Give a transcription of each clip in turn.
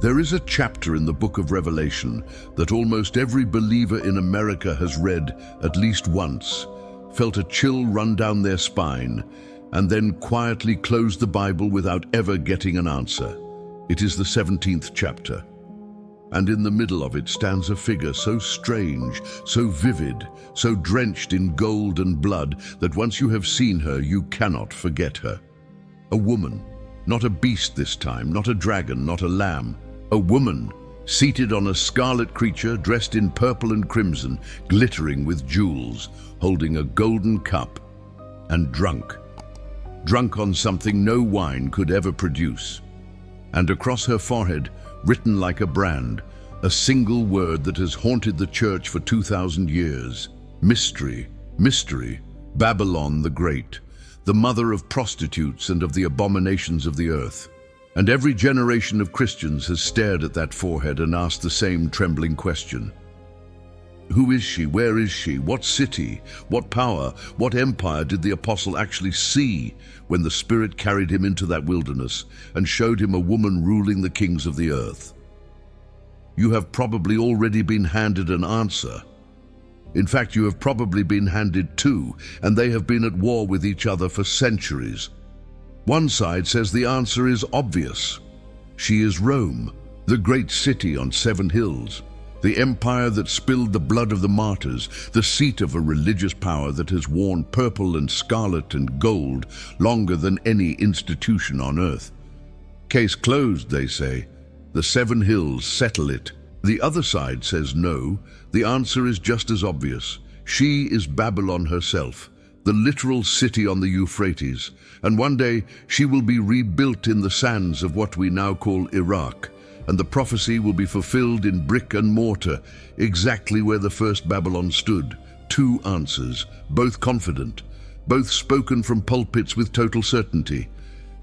There is a chapter in the book of Revelation that almost every believer in America has read at least once, felt a chill run down their spine, and then quietly closed the Bible without ever getting an answer. It is the 17th chapter. And in the middle of it stands a figure so strange, so vivid, so drenched in gold and blood that once you have seen her, you cannot forget her. A woman, not a beast this time, not a dragon, not a lamb. A woman, seated on a scarlet creature dressed in purple and crimson, glittering with jewels, holding a golden cup, and drunk on something no wine could ever produce. And across her forehead, written like a brand, a single word that has haunted the church for 2,000 years. Mystery, mystery, Babylon the Great, the mother of prostitutes and of the abominations of the earth. And every generation of Christians has stared at that forehead and asked the same trembling question. Who is she? Where is she? What city? What power? What empire did the apostle actually see when the Spirit carried him into that wilderness and showed him a woman ruling the kings of the earth? You have probably already been handed an answer. In fact, you have probably been handed two, and they have been at war with each other for centuries. One side says the answer is obvious. She is Rome, the great city on 7 hills, the empire that spilled the blood of the martyrs, the seat of a religious power that has worn purple and scarlet and gold longer than any institution on earth. Case closed, they say. The 7 hills settle it. The other side says no, the answer is just as obvious. She is Babylon herself, the literal city on the Euphrates, and one day she will be rebuilt in the sands of what we now call Iraq, and the prophecy will be fulfilled in brick and mortar, exactly where the first Babylon stood. 2 answers, both confident, both spoken from pulpits with total certainty.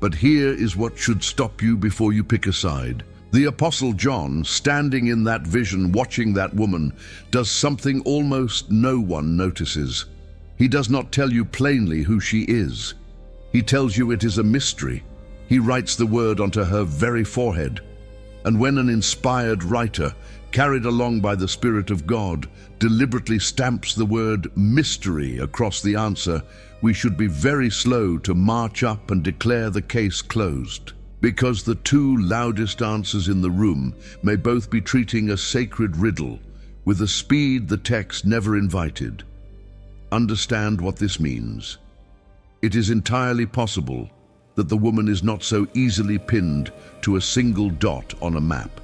But here is what should stop you before you pick a side. The Apostle John, standing in that vision watching that woman, does something almost no one notices. He does not tell you plainly who she is. He tells you it is a mystery. He writes the word onto her very forehead. And when an inspired writer, carried along by the Spirit of God, deliberately stamps the word mystery across the answer, we should be very slow to march up and declare the case closed. Because the 2 loudest answers in the room may both be treating a sacred riddle with a speed the text never invited. Understand what this means. It is entirely possible that the woman is not so easily pinned to a single dot on a map.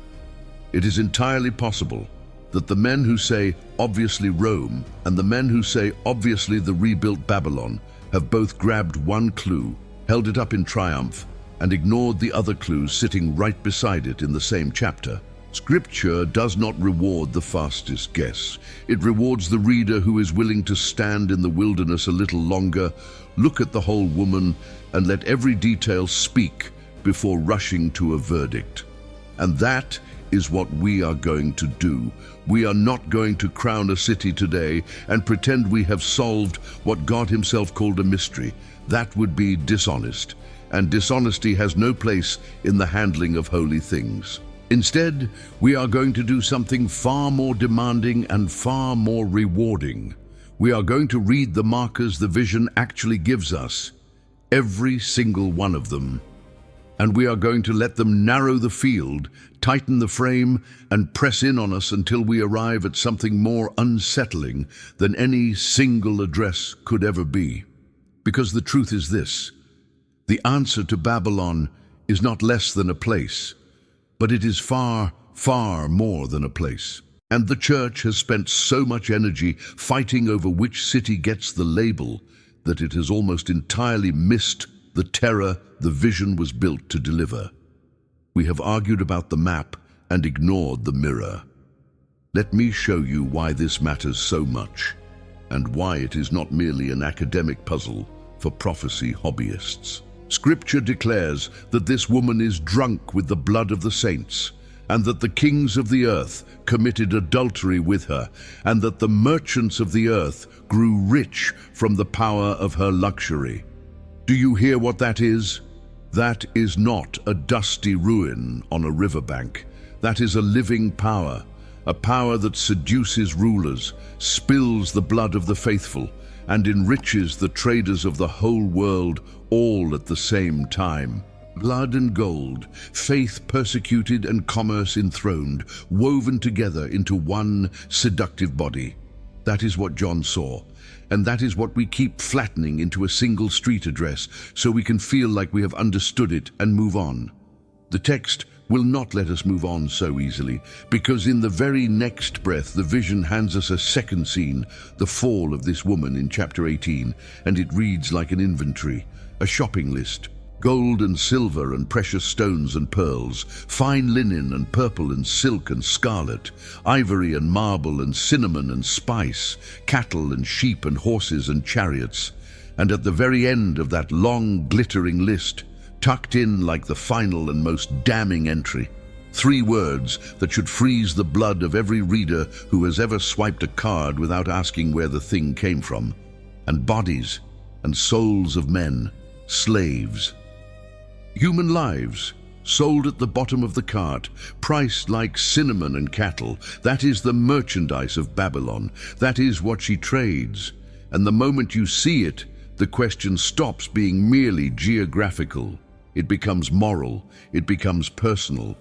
It is entirely possible that the men who say obviously Rome and the men who say obviously the rebuilt Babylon have both grabbed one clue, held it up in triumph, and ignored the other clues sitting right beside it in the same chapter. Scripture does not reward the fastest guess. It rewards the reader who is willing to stand in the wilderness a little longer, look at the whole woman, and let every detail speak before rushing to a verdict. And that is what we are going to do. We are not going to crown a city today and pretend we have solved what God Himself called a mystery. That would be dishonest, and dishonesty has no place in the handling of holy things. Instead, we are going to do something far more demanding and far more rewarding. We are going to read the markers the vision actually gives us, every single one of them. And we are going to let them narrow the field, tighten the frame, and press in on us until we arrive at something more unsettling than any single address could ever be. Because the truth is this: the answer to Babylon is not less than a place, but it is far, far more than a place. And the church has spent so much energy fighting over which city gets the label that it has almost entirely missed the terror the vision was built to deliver. We have argued about the map and ignored the mirror. Let me show you why this matters so much, and why it is not merely an academic puzzle for prophecy hobbyists. Scripture declares that this woman is drunk with the blood of the saints, and that the kings of the earth committed adultery with her, and that the merchants of the earth grew rich from the power of her luxury. Do you hear what that is? That is not a dusty ruin on a riverbank. That is a living power, a power that seduces rulers, spills the blood of the faithful, and enriches the traders of the whole world, all at the same time. Blood and gold, faith persecuted and commerce enthroned, woven together into one seductive body. That is what John saw, and that is what we keep flattening into a single street address so we can feel like we have understood it and move on. The text will not let us move on so easily, because in the very next breath the vision hands us a second scene, the fall of this woman in chapter 18, and it reads like an inventory, a shopping list. Gold and silver and precious stones and pearls, fine linen and purple and silk and scarlet, ivory and marble and cinnamon and spice, cattle and sheep and horses and chariots. And at the very end of that long glittering list, tucked in like the final and most damning entry, 3 words that should freeze the blood of every reader who has ever swiped a card without asking where the thing came from. And bodies and souls of men, slaves. Human lives, sold at the bottom of the cart, priced like cinnamon and cattle. That is the merchandise of Babylon. That is what she trades. And the moment you see it, the question stops being merely geographical. It becomes moral. It becomes personal.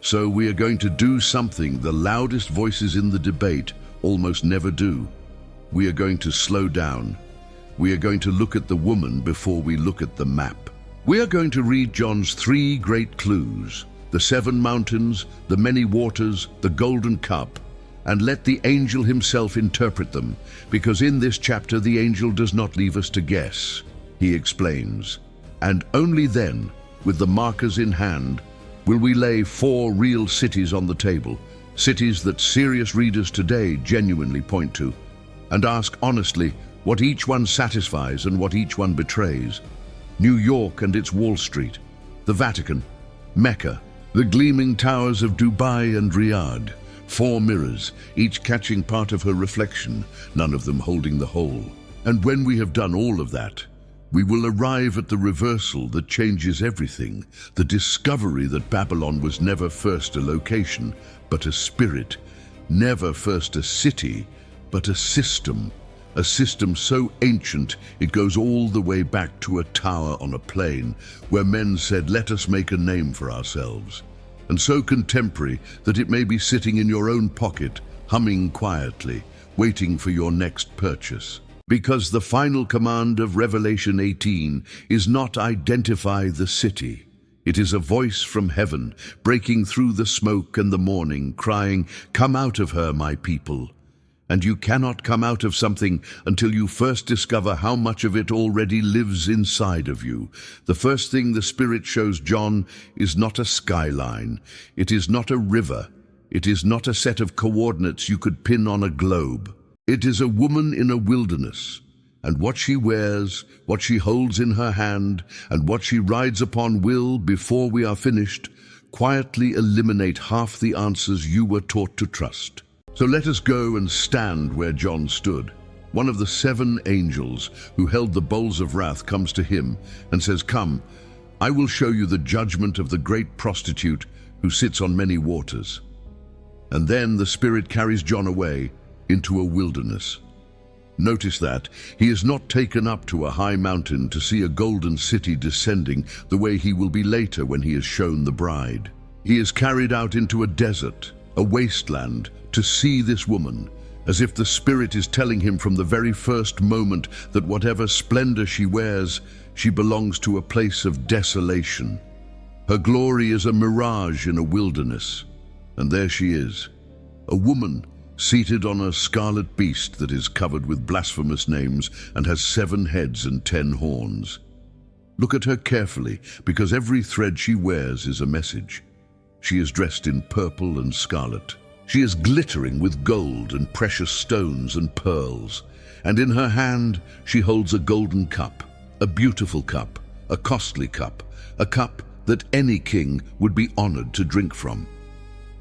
So we are going to do something the loudest voices in the debate almost never do. We are going to slow down. We are going to look at the woman before we look at the map. We are going to read John's 3 great clues, the 7 mountains, the many waters, the golden cup, and let the angel himself interpret them, because in this chapter the angel does not leave us to guess. He explains. And only then, with the markers in hand, will we lay 4 real cities on the table, cities that serious readers today genuinely point to, and ask honestly what each one satisfies and what each one betrays. New York and its Wall Street, the Vatican, Mecca, the gleaming towers of Dubai and Riyadh, 4 mirrors, each catching part of her reflection, none of them holding the whole. And when we have done all of that, we will arrive at the reversal that changes everything, the discovery that Babylon was never first a location, but a spirit, never first a city, but a system so ancient it goes all the way back to a tower on a plain where men said, "Let us make a name for ourselves," and so contemporary that it may be sitting in your own pocket, humming quietly, waiting for your next purchase. Because the final command of Revelation 18 is not identify the city. It is a voice from heaven, breaking through the smoke and the morning, crying, "Come out of her, my people." And you cannot come out of something until you first discover how much of it already lives inside of you. The first thing the Spirit shows John is not a skyline. It is not a river. It is not a set of coordinates you could pin on a globe. It is a woman in a wilderness. And what she wears, what she holds in her hand, and what she rides upon will, before we are finished, quietly eliminate half the answers you were taught to trust. So let us go and stand where John stood. One of the 7 angels who held the bowls of wrath comes to him and says, "Come, I will show you the judgment of the great prostitute who sits on many waters." And then the Spirit carries John away into a wilderness. Notice that he is not taken up to a high mountain to see a golden city descending the way he will be later when he is shown the bride. He is carried out into a desert, a wasteland, to see this woman, as if the Spirit is telling him from the very first moment that whatever splendor she wears, she belongs to a place of desolation. Her glory is a mirage in a wilderness. And there she is, a woman seated on a scarlet beast that is covered with blasphemous names and has 7 heads and 10 horns. Look at her carefully, because every thread she wears is a message. She is dressed in purple and scarlet. She is glittering with gold and precious stones and pearls, and in her hand she holds a golden cup, a beautiful cup, a costly cup, a cup that any king would be honored to drink from.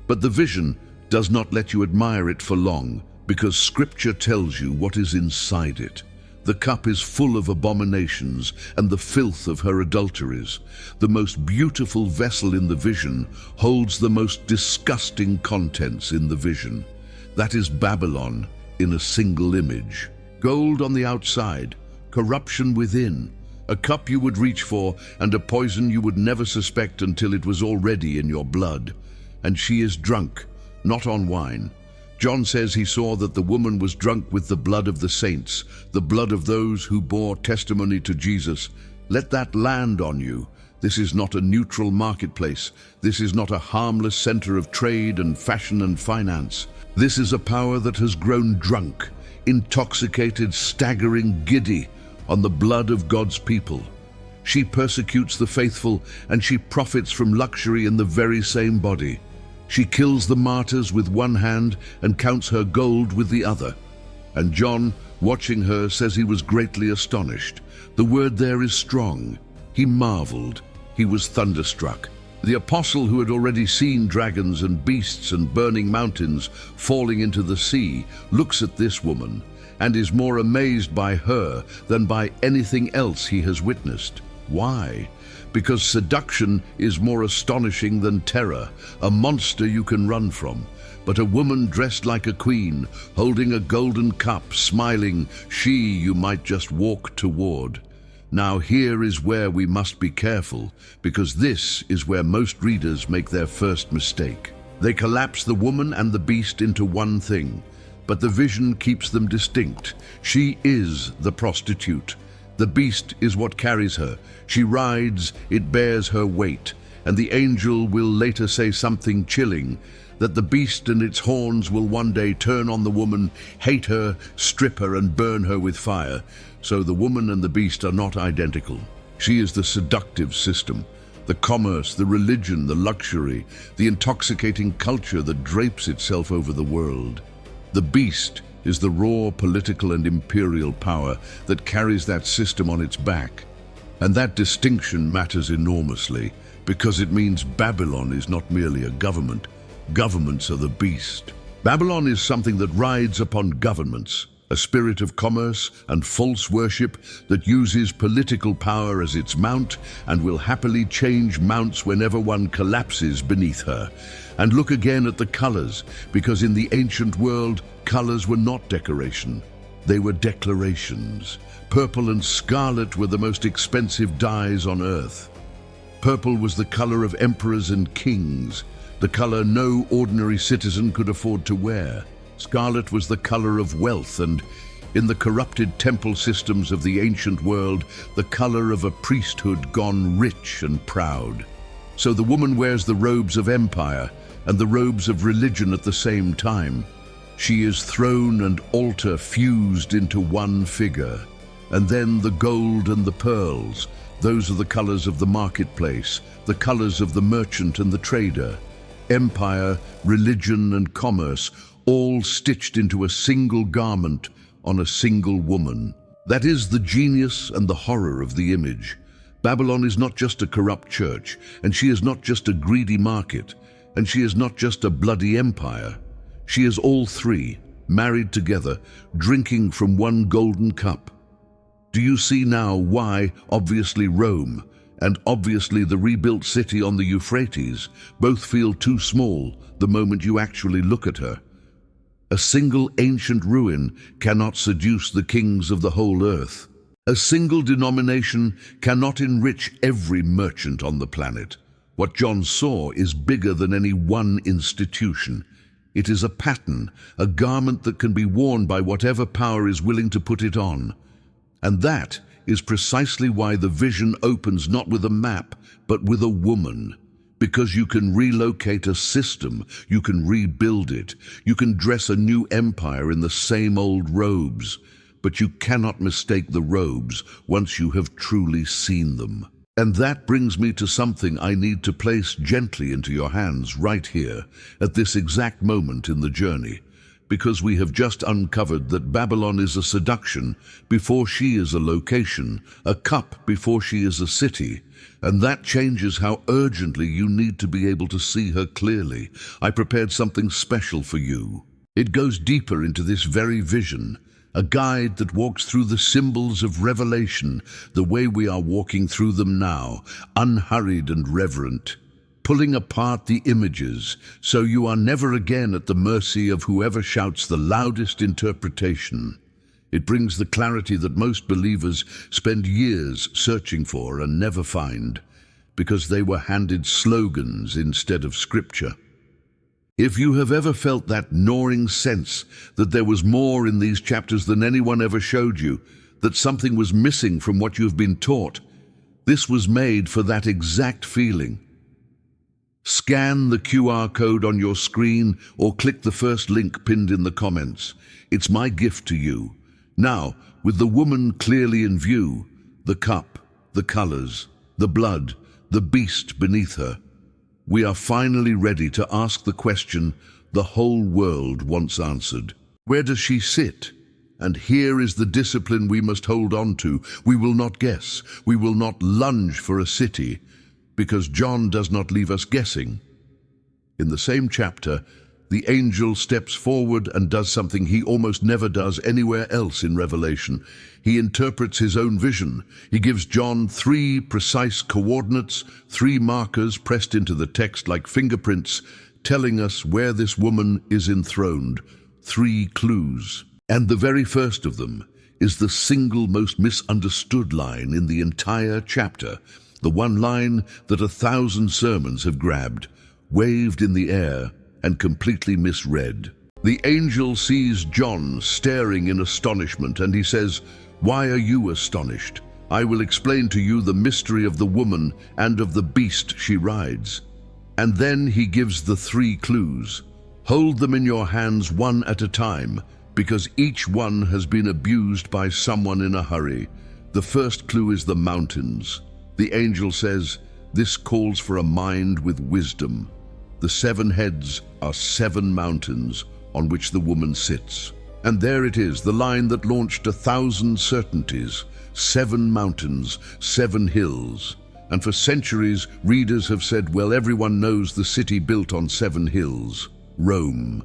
But the vision does not let you admire it for long, because Scripture tells you what is inside it. The cup is full of abominations and the filth of her adulteries. The most beautiful vessel in the vision holds the most disgusting contents in the vision. That is Babylon in a single image. Gold on the outside, corruption within, a cup you would reach for and a poison you would never suspect until it was already in your blood. And she is drunk, not on wine. John says he saw that the woman was drunk with the blood of the saints, the blood of those who bore testimony to Jesus. Let that land on you. This is not a neutral marketplace. This is not a harmless center of trade and fashion and finance. This is a power that has grown drunk, intoxicated, staggering, giddy on the blood of God's people. She persecutes the faithful and she profits from luxury in the very same body. She kills the martyrs with one hand and counts her gold with the other. And John, watching her, says he was greatly astonished. The word there is strong. He marveled. He was thunderstruck. The apostle who had already seen dragons and beasts and burning mountains falling into the sea looks at this woman and is more amazed by her than by anything else he has witnessed. Why? Because seduction is more astonishing than terror, a monster you can run from. But a woman dressed like a queen, holding a golden cup, smiling, she you might just walk toward. Now here is where we must be careful, because this is where most readers make their first mistake. They collapse the woman and the beast into one thing, but the vision keeps them distinct. She is the prostitute. The beast is what carries her. She rides, it bears her weight, and the angel will later say something chilling, that the beast and its horns will one day turn on the woman, hate her, strip her, and burn her with fire. So the woman and the beast are not identical. She is the seductive system, the commerce, the religion, the luxury, the intoxicating culture that drapes itself over the world. The beast is the raw political and imperial power that carries that system on its back. And that distinction matters enormously, because it means Babylon is not merely a government. Governments are the beast. Babylon is something that rides upon governments, a spirit of commerce and false worship that uses political power as its mount and will happily change mounts whenever one collapses beneath her. And look again at the colors, because in the ancient world, colors were not decoration. They were declarations. Purple and scarlet were the most expensive dyes on earth. Purple was the color of emperors and kings, the color no ordinary citizen could afford to wear. Scarlet was the color of wealth, and in the corrupted temple systems of the ancient world, the color of a priesthood gone rich and proud. So the woman wears the robes of empire and the robes of religion at the same time. She is throne and altar fused into one figure. And then the gold and the pearls, those are the colors of the marketplace, the colors of the merchant and the trader. Empire, religion, and commerce, all stitched into a single garment on a single woman. That is the genius and the horror of the image. Babylon is not just a corrupt church, and she is not just a greedy market, and she is not just a bloody empire. She is all three, married together, drinking from one golden cup. Do you see now why, obviously Rome, and obviously the rebuilt city on the Euphrates, both feel too small the moment you actually look at her? A single ancient ruin cannot seduce the kings of the whole earth. A single denomination cannot enrich every merchant on the planet. What John saw is bigger than any one institution. It is a pattern, a garment that can be worn by whatever power is willing to put it on. And that is precisely why the vision opens not with a map, but with a woman. Because you can relocate a system, you can rebuild it, you can dress a new empire in the same old robes, but you cannot mistake the robes once you have truly seen them. And that brings me to something I need to place gently into your hands right here, at this exact moment in the journey. Because we have just uncovered that Babylon is a seduction before she is a location, a cup before she is a city, and that changes how urgently you need to be able to see her clearly. I prepared something special for you. It goes deeper into this very vision, a guide that walks through the symbols of revelation the way we are walking through them now, unhurried and reverent, pulling apart the images so you are never again at the mercy of whoever shouts the loudest interpretation. It brings the clarity that most believers spend years searching for and never find, because they were handed slogans instead of scripture. If you have ever felt that gnawing sense that there was more in these chapters than anyone ever showed you, that something was missing from what you have been taught, this was made for that exact feeling. Scan the QR code on your screen or click the first link pinned in the comments. It's my gift to you. Now, with the woman clearly in view, the cup, the colors, the blood, the beast beneath her, we are finally ready to ask the question the whole world wants answered. Where does she sit? And here is the discipline we must hold on to. We will not guess. We will not lunge for a city, because John does not leave us guessing. In the same chapter, the angel steps forward and does something he almost never does anywhere else in Revelation. He interprets his own vision. He gives John 3 precise coordinates, 3 markers pressed into the text like fingerprints, telling us where this woman is enthroned. 3 clues. And the very first of them is the single most misunderstood line in the entire chapter, the one line that 1,000 sermons have grabbed, waved in the air, and completely misread. The angel sees John staring in astonishment, and he says, "Why are you astonished? I will explain to you the mystery of the woman and of the beast she rides." And then he gives the 3 clues. Hold them in your hands one at a time, because each one has been abused by someone in a hurry. The first clue is the mountains. The angel says, this calls for a mind with wisdom. The 7 heads are 7 mountains on which the woman sits. And there it is, the line that launched 1,000 certainties. 7 mountains, 7 hills. And for centuries, readers have said, well, everyone knows the city built on 7 hills, Rome.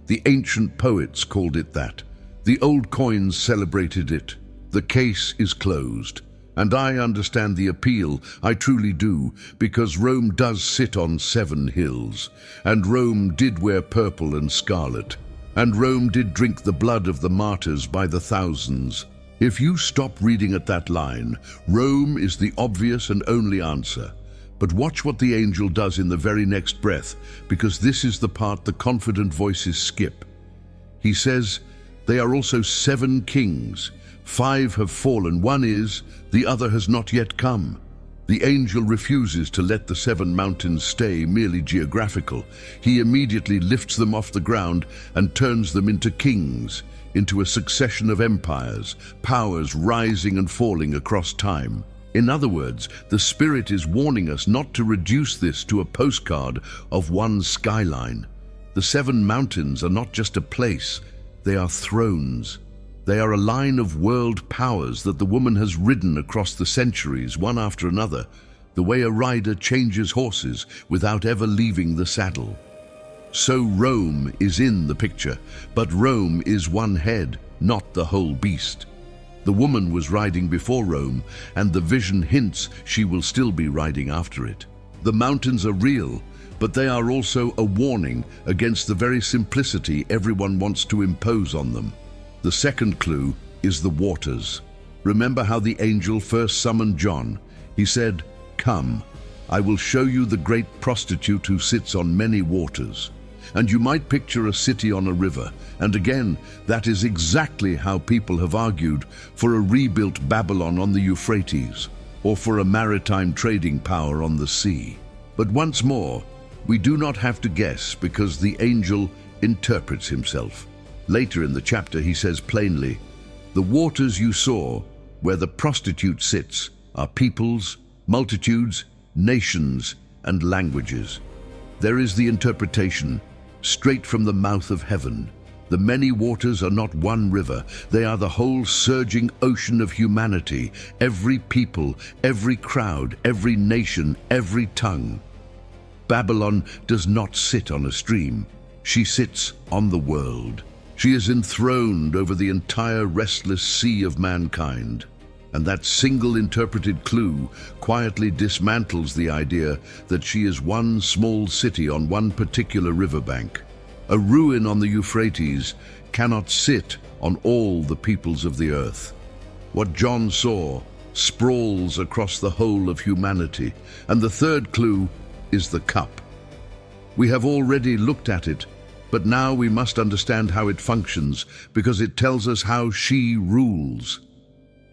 The ancient poets called it that. The old coins celebrated it. The case is closed. And I understand the appeal, I truly do, because Rome does sit on 7 hills, and Rome did wear purple and scarlet, and Rome did drink the blood of the martyrs by the thousands. If you stop reading at that line, Rome is the obvious and only answer. But watch what the angel does in the very next breath, because this is the part the confident voices skip. He says, they are also 7 kings. 5 have fallen, 1 is, the other has not yet come. The angel refuses to let the 7 mountains stay merely geographical. He immediately lifts them off the ground and turns them into kings, into a succession of empires, powers rising and falling across time. In other words, the Spirit is warning us not to reduce this to a postcard of one skyline. The 7 mountains are not just a place, they are thrones. They are a line of world powers that the woman has ridden across the centuries, one after another, the way a rider changes horses without ever leaving the saddle. So Rome is in the picture, but Rome is one head, not the whole beast. The woman was riding before Rome, and the vision hints she will still be riding after it. The mountains are real, but they are also a warning against the very simplicity everyone wants to impose on them. The second clue is the waters. Remember how the angel first summoned John? He said, "Come, I will show you the great prostitute who sits on many waters." And you might picture a city on a river. And again, that is exactly how people have argued for a rebuilt Babylon on the Euphrates, or for a maritime trading power on the sea. But once more, we do not have to guess, because the angel interprets himself. Later in the chapter he says plainly, "The waters you saw, where the prostitute sits, are peoples, multitudes, nations, and languages." There is the interpretation, straight from the mouth of heaven. The many waters are not one river, they are the whole surging ocean of humanity, every people, every crowd, every nation, every tongue. Babylon does not sit on a stream, she sits on the world. She is enthroned over the entire restless sea of mankind. And that single interpreted clue quietly dismantles the idea that she is one small city on one particular riverbank. A ruin on the Euphrates cannot sit on all the peoples of the earth. What John saw sprawls across the whole of humanity. And the third clue is the cup. We have already looked at it, but now we must understand how it functions, because it tells us how she rules.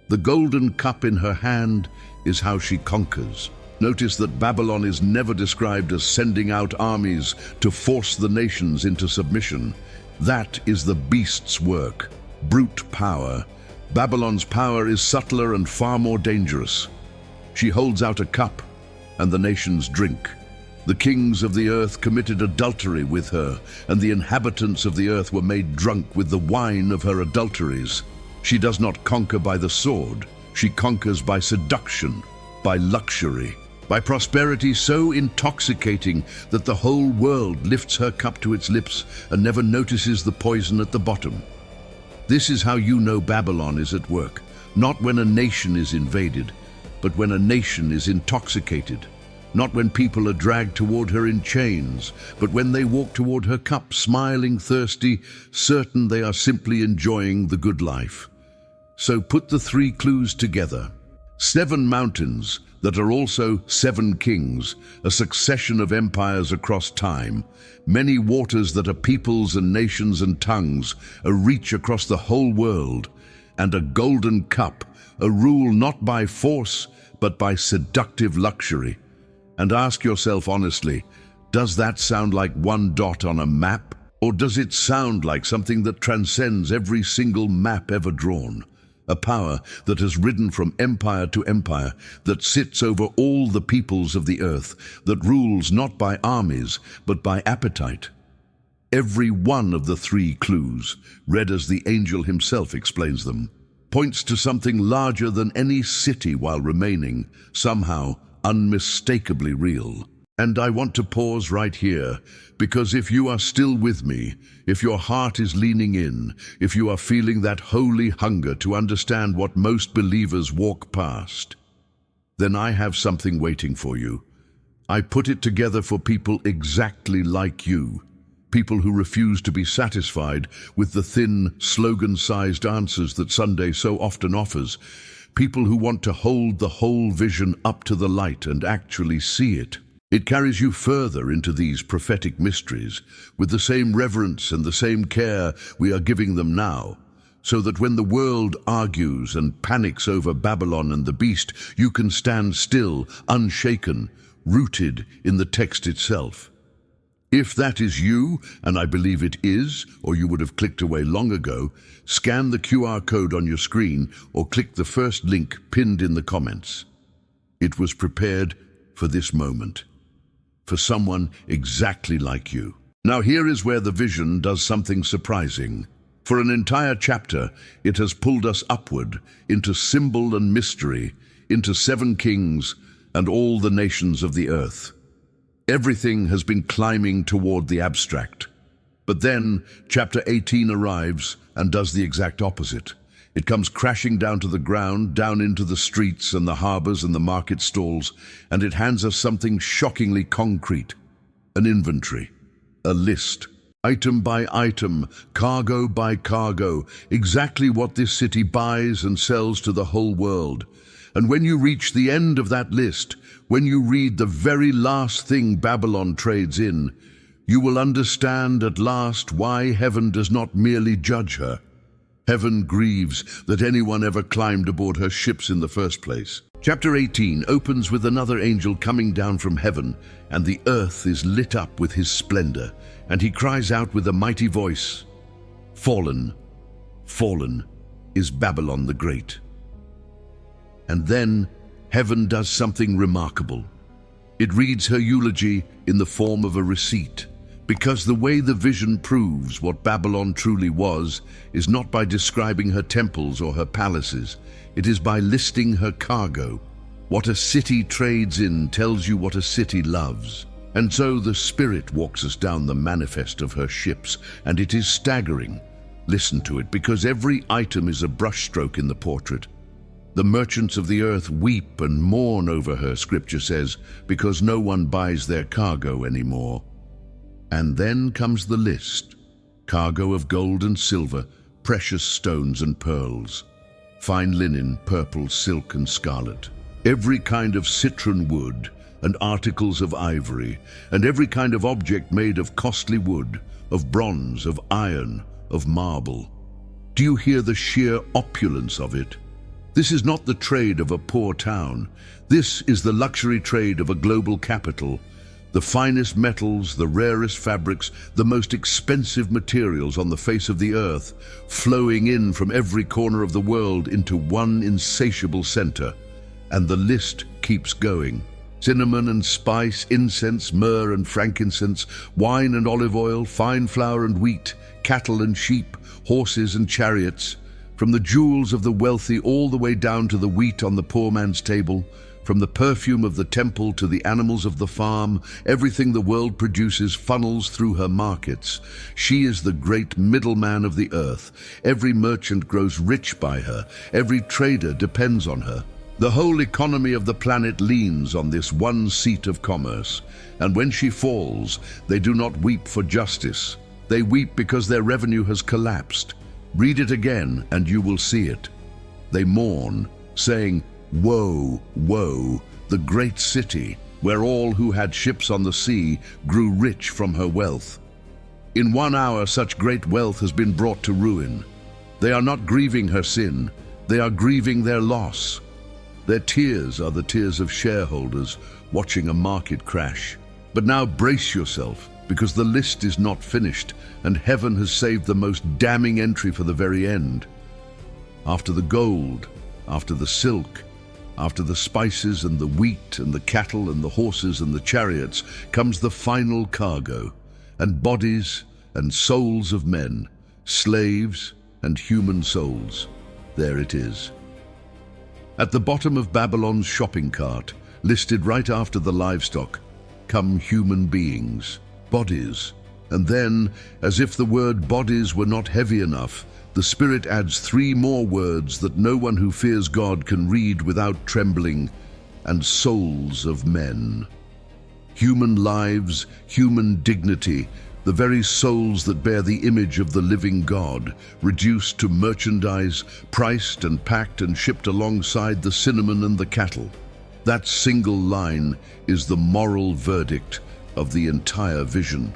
The golden cup in her hand is how she conquers. Notice that Babylon is never described as sending out armies to force the nations into submission. That is the beast's work, brute power. Babylon's power is subtler and far more dangerous. She holds out a cup, and the nations drink. The kings of the earth committed adultery with her, and the inhabitants of the earth were made drunk with the wine of her adulteries. She does not conquer by the sword. She conquers by seduction, by luxury, by prosperity so intoxicating that the whole world lifts her cup to its lips and never notices the poison at the bottom. This is how you know Babylon is at work, not when a nation is invaded, but when a nation is intoxicated. Not when people are dragged toward her in chains, but when they walk toward her cup, smiling, thirsty, certain they are simply enjoying the good life. So put the three clues together. 7 mountains that are also 7 kings, a succession of empires across time, many waters that are peoples and nations and tongues, a reach across the whole world, and a golden cup, a rule not by force, but by seductive luxury. And ask yourself honestly, does that sound like one dot on a map? Or does it sound like something that transcends every single map ever drawn? A power that has ridden from empire to empire, that sits over all the peoples of the earth, that rules not by armies, but by appetite. Every one of the 3 clues, read as the angel himself explains them, points to something larger than any city while remaining, somehow, unmistakably real. And I want to pause right here, because if you are still with me, if your heart is leaning in, if you are feeling that holy hunger to understand what most believers walk past, then I have something waiting for you. I put it together for people exactly like you, people who refuse to be satisfied with the thin, slogan-sized answers that Sunday so often offers, people who want to hold the whole vision up to the light and actually see it. It carries you further into these prophetic mysteries with the same reverence and the same care we are giving them now, so that when the world argues and panics over Babylon and the beast, you can stand still, unshaken, rooted in the text itself. If that is you, and I believe it is, or you would have clicked away long ago, scan the QR code on your screen or click the first link pinned in the comments. It was prepared for this moment, for someone exactly like you. Now here is where the vision does something surprising. For an entire chapter, it has pulled us upward into symbol and mystery, into 7 kings and all the nations of the earth. Everything has been climbing toward the abstract. But then chapter 18 arrives and does the exact opposite. It comes crashing down to the ground, down into the streets and the harbors and the market stalls, and it hands us something shockingly concrete. An inventory, a list, item by item, cargo by cargo, exactly what this city buys and sells to the whole world. And when you reach the end of that list, when you read the very last thing Babylon trades in, you will understand at last why heaven does not merely judge her. Heaven grieves that anyone ever climbed aboard her ships in the first place. Chapter 18 opens with another angel coming down from heaven, and the earth is lit up with his splendor, and he cries out with a mighty voice, "Fallen, fallen is Babylon the Great." And then heaven does something remarkable. It reads her eulogy in the form of a receipt, because the way the vision proves what Babylon truly was is not by describing her temples or her palaces. It is by listing her cargo. What a city trades in tells you what a city loves. And so the Spirit walks us down the manifest of her ships, and it is staggering. Listen to it, because every item is a brushstroke in the portrait. The merchants of the earth weep and mourn over her, scripture says, because no one buys their cargo anymore. And then comes the list. Cargo of gold and silver, precious stones and pearls, fine linen, purple, silk and scarlet, every kind of citron wood and articles of ivory, and every kind of object made of costly wood, of bronze, of iron, of marble. Do you hear the sheer opulence of it? This is not the trade of a poor town. This is the luxury trade of a global capital. The finest metals, the rarest fabrics, the most expensive materials on the face of the earth, flowing in from every corner of the world into one insatiable center. And the list keeps going. Cinnamon and spice, incense, myrrh and frankincense, wine and olive oil, fine flour and wheat, cattle and sheep, horses and chariots, from the jewels of the wealthy all the way down to the wheat on the poor man's table, from the perfume of the temple to the animals of the farm, everything the world produces funnels through her markets. She is the great middleman of the earth. Every merchant grows rich by her. Every trader depends on her. The whole economy of the planet leans on this one seat of commerce. And when she falls, they do not weep for justice. They weep because their revenue has collapsed. Read it again and you will see it. They mourn, saying, "Woe, woe, the great city, where all who had ships on the sea grew rich from her wealth. In 1 hour such great wealth has been brought to ruin. They are not grieving her sin, they are grieving their loss. Their tears are the tears of shareholders watching a market crash. But now brace yourself, because the list is not finished, and heaven has saved the most damning entry for the very end. After the gold, after the silk, after the spices and the wheat and the cattle and the horses and the chariots, comes the final cargo, and bodies and souls of men, slaves and human souls. There it is. At the bottom of Babylon's shopping cart, listed right after the livestock, come human beings, bodies. And then, as if the word bodies were not heavy enough, the Spirit adds 3 more words that no one who fears God can read without trembling, and souls of men. Human lives, human dignity, the very souls that bear the image of the living God, reduced to merchandise, priced and packed and shipped alongside the cinnamon and the cattle. That single line is the moral verdict of the entire vision.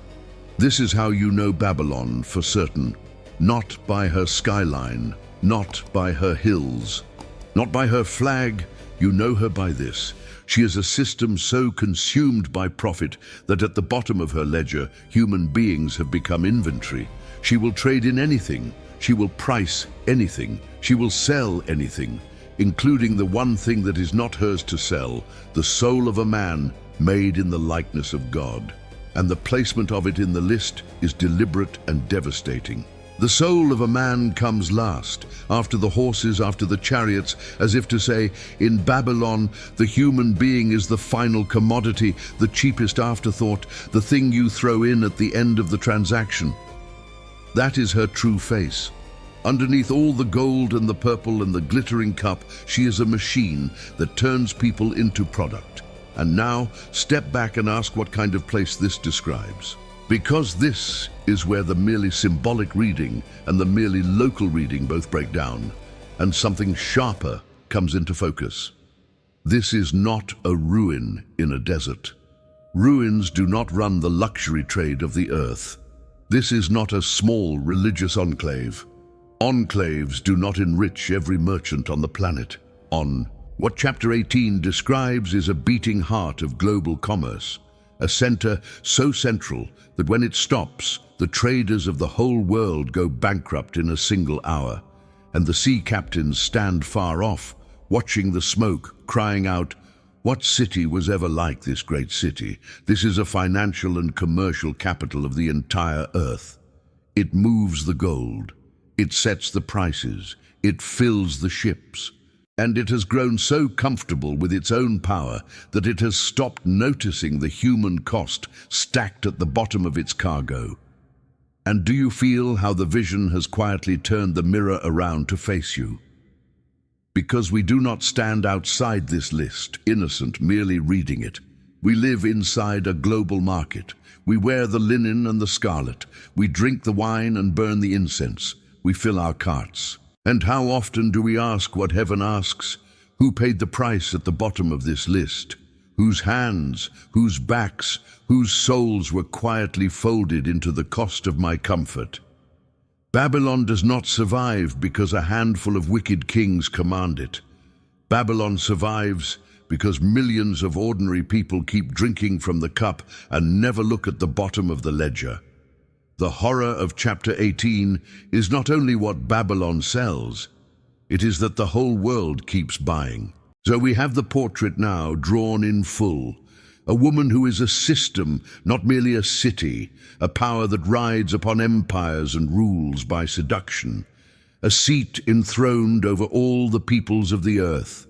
This is how you know Babylon for certain. Not by her skyline, not by her hills, not by her flag. You know her by this. She is a system so consumed by profit that at the bottom of her ledger, human beings have become inventory. She will trade in anything. She will price anything. She will sell anything, including the one thing that is not hers to sell, the soul of a man made in the likeness of God. And the placement of it in the list is deliberate and devastating. The soul of a man comes last, after the horses, after the chariots, as if to say, in Babylon, the human being is the final commodity, the cheapest afterthought, the thing you throw in at the end of the transaction. That is her true face. Underneath all the gold and the purple and the glittering cup, she is a machine that turns people into product. And now, step back and ask what kind of place this describes. Because this is where the merely symbolic reading and the merely local reading both break down, and something sharper comes into focus. This is not a ruin in a desert. Ruins do not run the luxury trade of the earth. This is not a small religious enclave. Enclaves do not enrich every merchant on the planet. What chapter 18 describes is a beating heart of global commerce. A center so central that when it stops, the traders of the whole world go bankrupt in a single hour, and the sea captains stand far off, watching the smoke, crying out, "What city was ever like this great city? This is a financial and commercial capital of the entire earth." It moves the gold, it sets the prices, it fills the ships. And it has grown so comfortable with its own power that it has stopped noticing the human cost stacked at the bottom of its cargo. And do you feel how the vision has quietly turned the mirror around to face you? Because we do not stand outside this list, innocent, merely reading it. We live inside a global market. We wear the linen and the scarlet. We drink the wine and burn the incense. We fill our carts. And how often do we ask what heaven asks? Who paid the price at the bottom of this list? Whose hands, whose backs, whose souls were quietly folded into the cost of my comfort? Babylon does not survive because a handful of wicked kings command it. Babylon survives because millions of ordinary people keep drinking from the cup and never look at the bottom of the ledger. The horror of chapter 18 is not only what Babylon sells, it is that the whole world keeps buying. So we have the portrait now drawn in full. A woman who is a system, not merely a city, a power that rides upon empires and rules by seduction, a seat enthroned over all the peoples of the earth,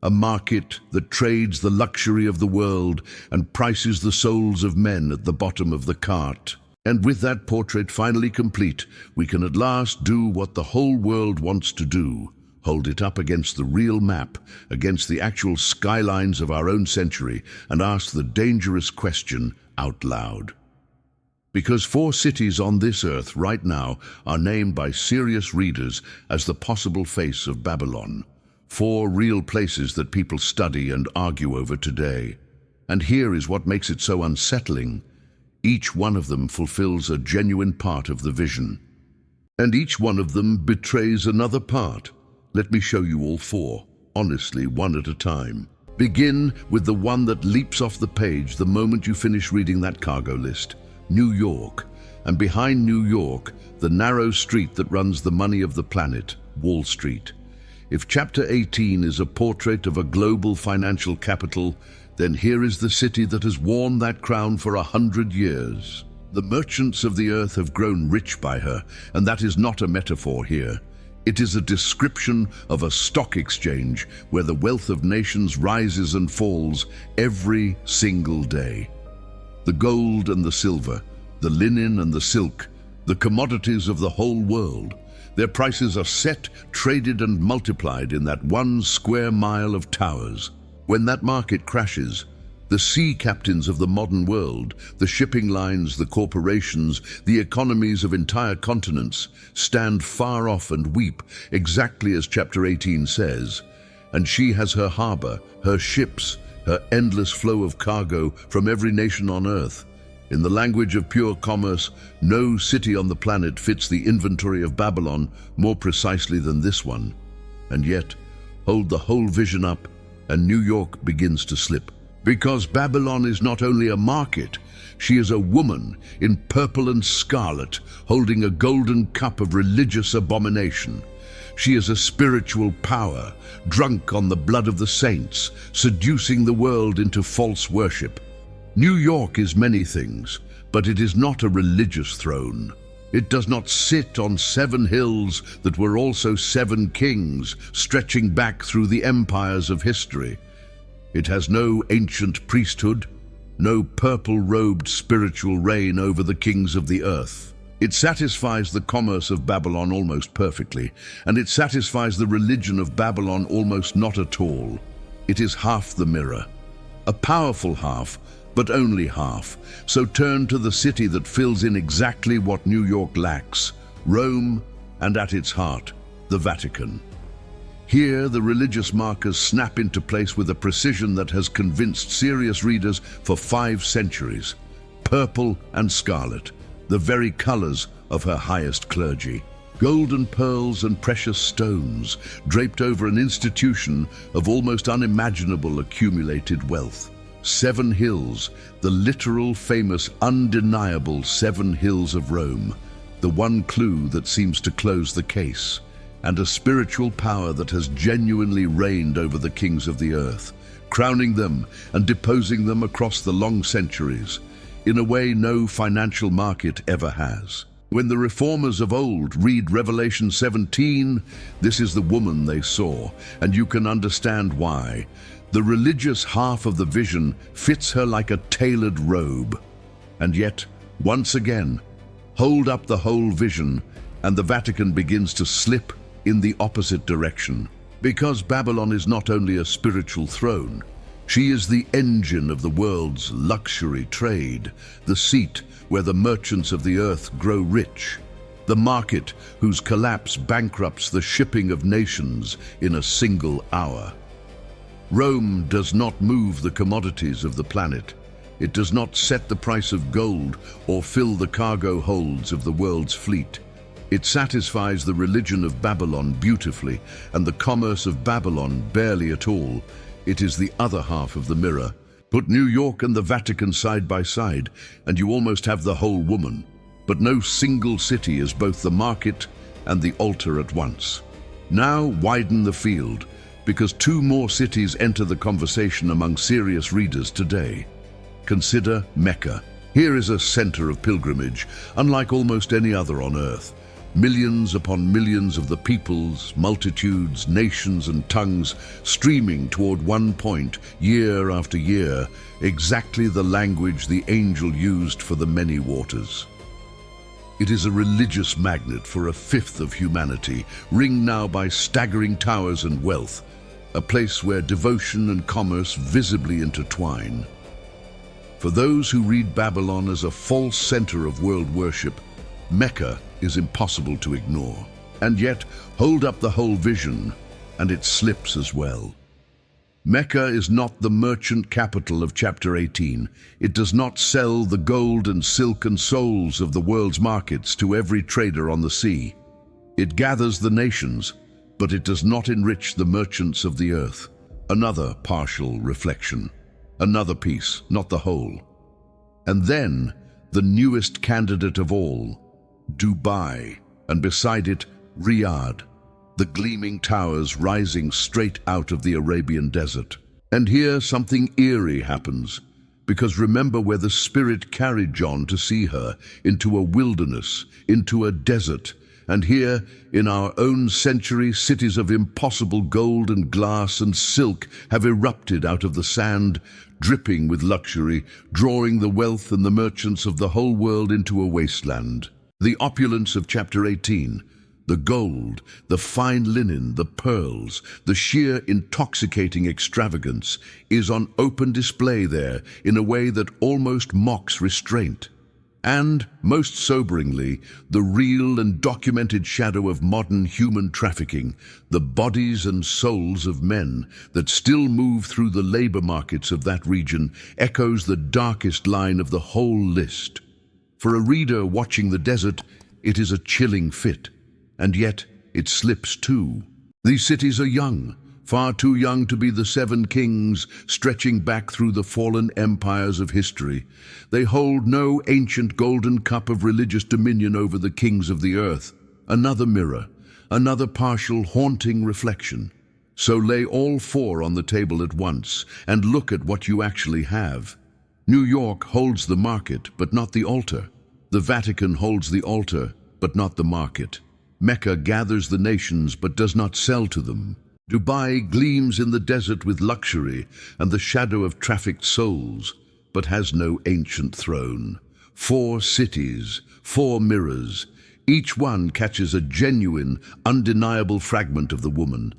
a market that trades the luxury of the world and prices the souls of men at the bottom of the cart. And with that portrait finally complete, we can at last do what the whole world wants to do: hold it up against the real map, against the actual skylines of our own century, and ask the dangerous question out loud. Because 4 cities on this earth right now are named by serious readers as the possible face of Babylon. 4 real places that people study and argue over today. And here is what makes it so unsettling. Each one of them fulfills a genuine part of the vision. And each one of them betrays another part. Let me show you all 4, honestly, one at a time. Begin with the one that leaps off the page the moment you finish reading that cargo list: New York. And behind New York, the narrow street that runs the money of the planet, Wall Street. If chapter 18 is a portrait of a global financial capital, then here is the city that has worn that crown for 100 years. The merchants of the earth have grown rich by her, and that is not a metaphor here. It is a description of a stock exchange where the wealth of nations rises and falls every single day. The gold and the silver, the linen and the silk, the commodities of the whole world, their prices are set, traded and multiplied in that 1 square mile of towers. When that market crashes, the sea captains of the modern world, the shipping lines, the corporations, the economies of entire continents, stand far off and weep, exactly as chapter 18 says. And she has her harbor, her ships, her endless flow of cargo from every nation on earth. In the language of pure commerce, no city on the planet fits the inventory of Babylon more precisely than this one. And yet, hold the whole vision up, and New York begins to slip. Because Babylon is not only a market, she is a woman in purple and scarlet, holding a golden cup of religious abomination. She is a spiritual power, drunk on the blood of the saints, seducing the world into false worship. New York is many things, but it is not a religious throne. It does not sit on 7 hills that were also 7 kings, stretching back through the empires of history. It has no ancient priesthood, no purple-robed spiritual reign over the kings of the earth. It satisfies the commerce of Babylon almost perfectly, and it satisfies the religion of Babylon almost not at all. It is half the mirror, a powerful half, but only half. So turn to the city that fills in exactly what New York lacks: Rome, and at its heart, the Vatican. Here, the religious markers snap into place with a precision that has convinced serious readers for 5 centuries. Purple and scarlet, the very colors of her highest clergy. Golden pearls and precious stones, draped over an institution of almost unimaginable accumulated wealth. 7 hills, the literal, famous, undeniable 7 hills of Rome, the one clue that seems to close the case. And a spiritual power that has genuinely reigned over the kings of the earth, crowning them and deposing them across the long centuries, in a way no financial market ever has. When the reformers of old read Revelation 17, this is the woman they saw, and you can understand why. The religious half of the vision fits her like a tailored robe. And yet, once again, Hold up the whole vision, and the Vatican begins to slip in the opposite direction. Because Babylon is not only a spiritual throne, she is the engine of the world's luxury trade, the seat where the merchants of the earth grow rich, the market whose collapse bankrupts the shipping of nations in a single hour. Rome does not move the commodities of the planet. It does not set the price of gold or fill the cargo holds of the world's fleet. It satisfies the religion of Babylon beautifully and the commerce of Babylon barely at all. It is the other half of the mirror. Put New York and the Vatican side by side, and you almost have the whole woman. But no single city is both the market and the altar at once. Now widen the field, because two more cities enter the conversation among serious readers today. Consider Mecca. Here is a center of pilgrimage, unlike almost any other on earth. Millions upon millions of the peoples, multitudes, nations and tongues streaming toward one point, year after year, exactly the language the angel used for the many waters. It is a religious magnet for a fifth of humanity, ringed now by staggering towers and wealth, a place where devotion and commerce visibly intertwine. For those who read Babylon as a false center of world worship, Mecca is impossible to ignore. And yet, hold up the whole vision, and it slips as well. Mecca is not the merchant capital of chapter 18. It does not sell the gold and silk and souls of the world's markets to every trader on the sea. It gathers the nations, but it does not enrich the merchants of the earth. Another partial reflection. Another piece, not the whole. And then, the newest candidate of all, Dubai, and beside it, Riyadh, the gleaming towers rising straight out of the Arabian desert. And here something eerie happens, because remember where the Spirit carried John to see her, into a wilderness, into a desert. And here, in our own century, cities of impossible gold and glass and silk have erupted out of the sand, dripping with luxury, drawing the wealth and the merchants of the whole world into a wasteland. The opulence of chapter 18, the gold, the fine linen, the pearls, the sheer intoxicating extravagance is on open display there in a way that almost mocks restraint. And, most soberingly, the real and documented shadow of modern human trafficking, the bodies and souls of men that still move through the labor markets of that region, echoes the darkest line of the whole list. For a reader watching the desert, it is a chilling fit, and yet it slips too. These cities are young, far too young to be the 7 kings stretching back through the fallen empires of history. They hold no ancient golden cup of religious dominion over the kings of the earth. Another mirror, another partial haunting reflection. So lay all 4 on the table at once and look at what you actually have. New York holds the market, but not the altar. The Vatican holds the altar, but not the market. Mecca gathers the nations, but does not sell to them. Dubai gleams in the desert with luxury and the shadow of trafficked souls, but has no ancient throne. 4 cities, 4 mirrors. Each one catches a genuine, undeniable fragment of the woman,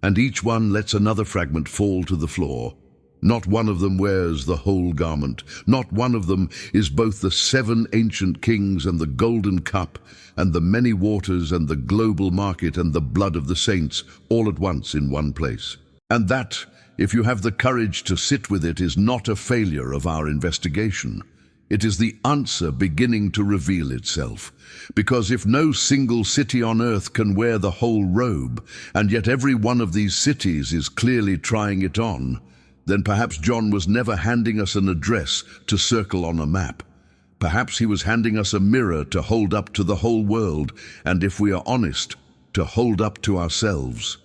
and each one lets another fragment fall to the floor. Not one of them wears the whole garment. Not one of them is both the 7 ancient kings and the golden cup and the many waters and the global market and the blood of the saints all at once in one place. And that, if you have the courage to sit with it, is not a failure of our investigation. It is the answer beginning to reveal itself. Because if no single city on earth can wear the whole robe, and yet every one of these cities is clearly trying it on, then perhaps John was never handing us an address to circle on a map. Perhaps he was handing us a mirror to hold up to the whole world, and if we are honest, to hold up to ourselves.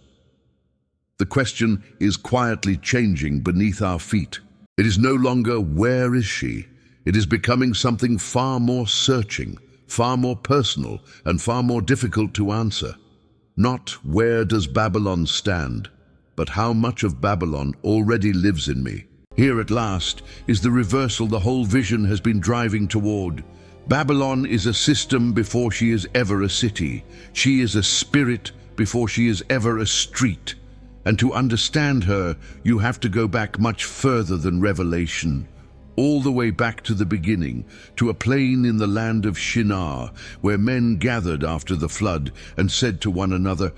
The question is quietly changing beneath our feet. It is no longer, where is she? It is becoming something far more searching, far more personal, and far more difficult to answer. Not where does Babylon stand, but how much of Babylon already lives in me. Here at last is the reversal the whole vision has been driving toward. Babylon is a system before she is ever a city. She is a spirit before she is ever a street. And to understand her, you have to go back much further than Revelation, all the way back to the beginning, to a plain in the land of Shinar, where men gathered after the flood and said to one another,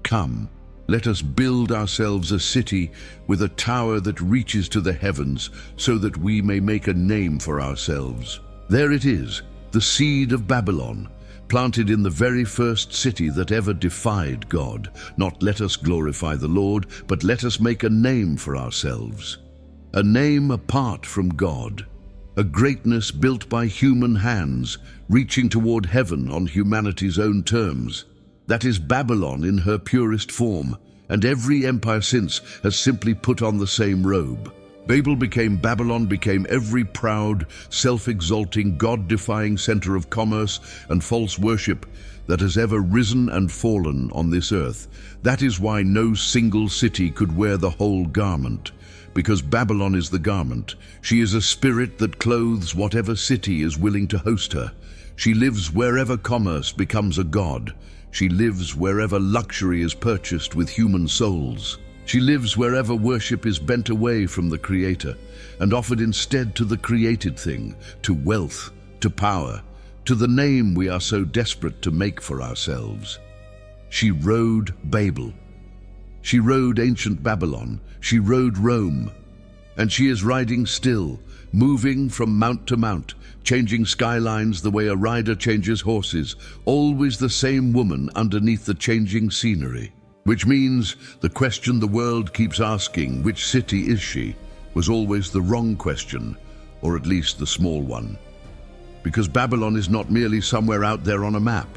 "Come, let us build ourselves a city with a tower that reaches to the heavens, so that we may make a name for ourselves." There it is, the seed of Babylon, planted in the very first city that ever defied God. Not let us glorify the Lord, but let us make a name for ourselves. A name apart from God. A greatness built by human hands, reaching toward heaven on humanity's own terms. That is Babylon in her purest form, and every empire since has simply put on the same robe. Babylon became every proud, self-exalting, God-defying center of commerce and false worship that has ever risen and fallen on this earth. That is why no single city could wear the whole garment, because Babylon is the garment. She is a spirit that clothes whatever city is willing to host her. She lives wherever commerce becomes a god. She lives wherever luxury is purchased with human souls. She lives wherever worship is bent away from the Creator and offered instead to the created thing, to wealth, to power, to the name we are so desperate to make for ourselves. She rode Babel. She rode ancient Babylon. She rode Rome. And she is riding still, moving from mount to mount, changing skylines the way a rider changes horses, always the same woman underneath the changing scenery. Which means the question the world keeps asking, which city is she, was always the wrong question, or at least the small one. Because Babylon is not merely somewhere out there on a map.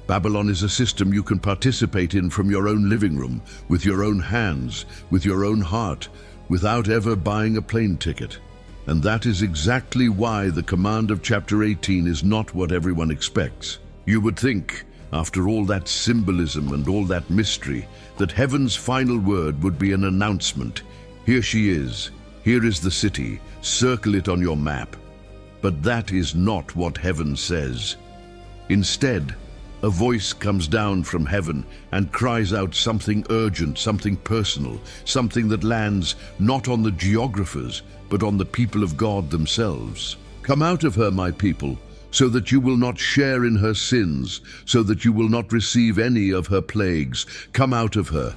Babylon is a system you can participate in from your own living room, with your own hands, with your own heart, without ever buying a plane ticket. And that is exactly why the command of chapter 18 is not what everyone expects. You would think, after all that symbolism and all that mystery, that heaven's final word would be an announcement. Here she is. Here is the city. Circle it on your map. But that is not what heaven says. Instead, a voice comes down from heaven and cries out something urgent, something personal, something that lands not on the geographers, but on the people of God themselves. Come out of her, my people, so that you will not share in her sins, so that you will not receive any of her plagues. Come out of her.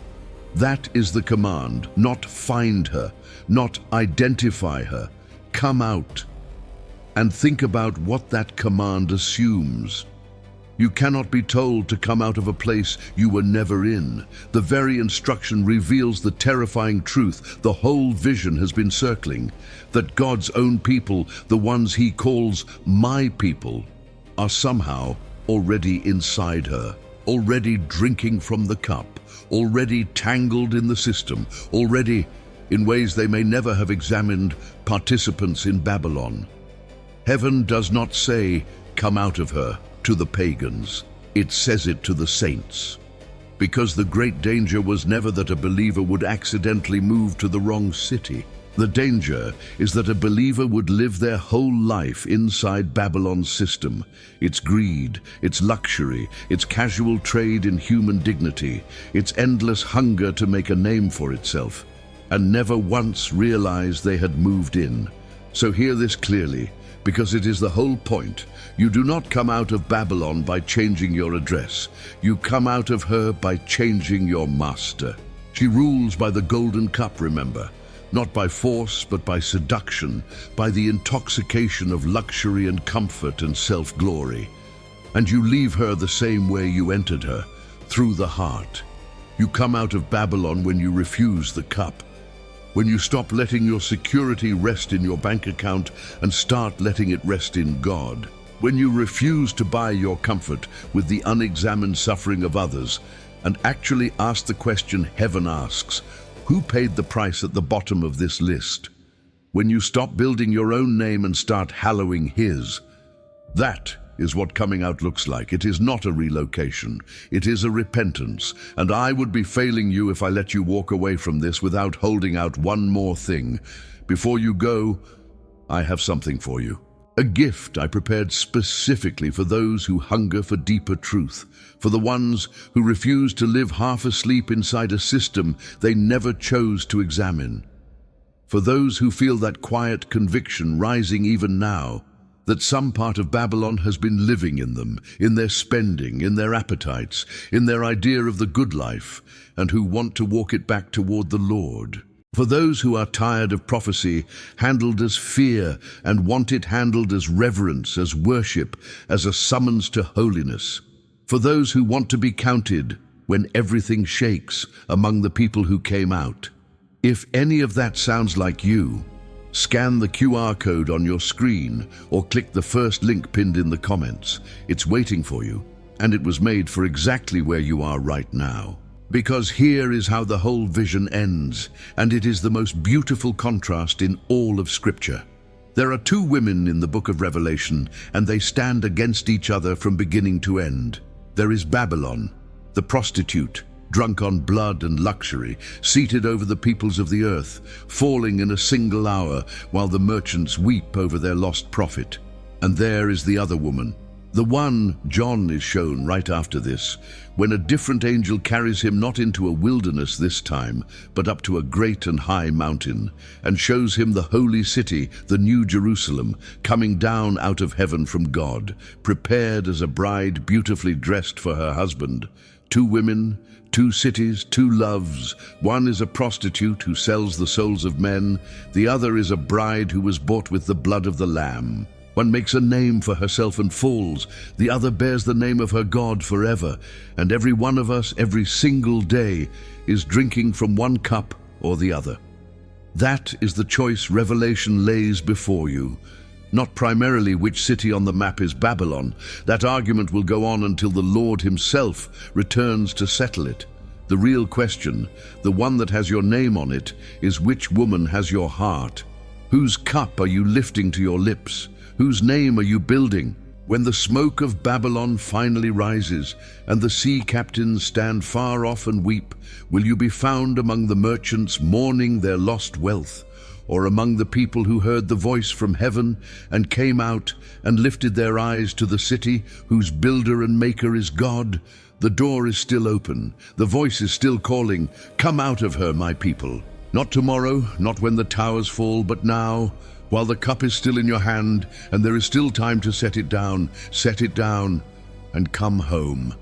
That is the command, not find her, not identify her. Come out. And think about what that command assumes. You cannot be told to come out of a place you were never in. The very instruction reveals the terrifying truth the whole vision has been circling, that God's own people, the ones he calls my people, are somehow already inside her, already drinking from the cup, already tangled in the system, already, in ways they may never have examined, participants in Babylon. Heaven does not say, "Come out of her," to the pagans. It says it to the saints. Because the great danger was never that a believer would accidentally move to the wrong city. The danger is that a believer would live their whole life inside Babylon's system, its greed, its luxury, its casual trade in human dignity, its endless hunger to make a name for itself, and never once realize they had moved in. So hear this clearly, because it is the whole point. You do not come out of Babylon by changing your address. You come out of her by changing your master. She rules by the golden cup, remember, not by force, but by seduction, by the intoxication of luxury and comfort and self-glory. And you leave her the same way you entered her, through the heart. You come out of Babylon when you refuse the cup, when you stop letting your security rest in your bank account and start letting it rest in God. When you refuse to buy your comfort with the unexamined suffering of others and actually ask the question heaven asks, who paid the price at the bottom of this list? When you stop building your own name and start hallowing his. That is what coming out looks like. It is not a relocation. It is a repentance. And I would be failing you if I let you walk away from this without holding out one more thing. Before you go, I have something for you. A gift I prepared specifically for those who hunger for deeper truth, for the ones who refuse to live half asleep inside a system they never chose to examine. For those who feel that quiet conviction rising even now, that some part of Babylon has been living in them, in their spending, in their appetites, in their idea of the good life, and who want to walk it back toward the Lord. For those who are tired of prophecy handled as fear and want it handled as reverence, as worship, as a summons to holiness. For those who want to be counted when everything shakes among the people who came out. If any of that sounds like you, scan the QR code on your screen or click the first link pinned in the comments. It's waiting for you, and it was made for exactly where you are right now. Because here is how the whole vision ends, and it is the most beautiful contrast in all of Scripture. There are two women in the book of Revelation, and they stand against each other from beginning to end. There is Babylon, the prostitute, drunk on blood and luxury, seated over the peoples of the earth, falling in a single hour while the merchants weep over their lost profit. And there is the other woman, the one John is shown right after this, when a different angel carries him not into a wilderness this time, but up to a great and high mountain, and shows him the holy city, the new Jerusalem, coming down out of heaven from God, prepared as a bride beautifully dressed for her husband. Two women, two cities, two loves. One is a prostitute who sells the souls of men. The other is a bride who was bought with the blood of the Lamb. One makes a name for herself and falls. The other bears the name of her God forever. And every one of us, every single day, is drinking from one cup or the other. That is the choice Revelation lays before you. Not primarily which city on the map is Babylon. That argument will go on until the Lord himself returns to settle it. The real question, the one that has your name on it, is which woman has your heart? Whose cup are you lifting to your lips? Whose name are you building? When the smoke of Babylon finally rises and the sea captains stand far off and weep, will you be found among the merchants mourning their lost wealth, or among the people who heard the voice from heaven and came out and lifted their eyes to the city whose builder and maker is God? The door is still open. The voice is still calling, "Come out of her, my people." Not tomorrow, not when the towers fall, but now, while the cup is still in your hand and there is still time to set it down and come home.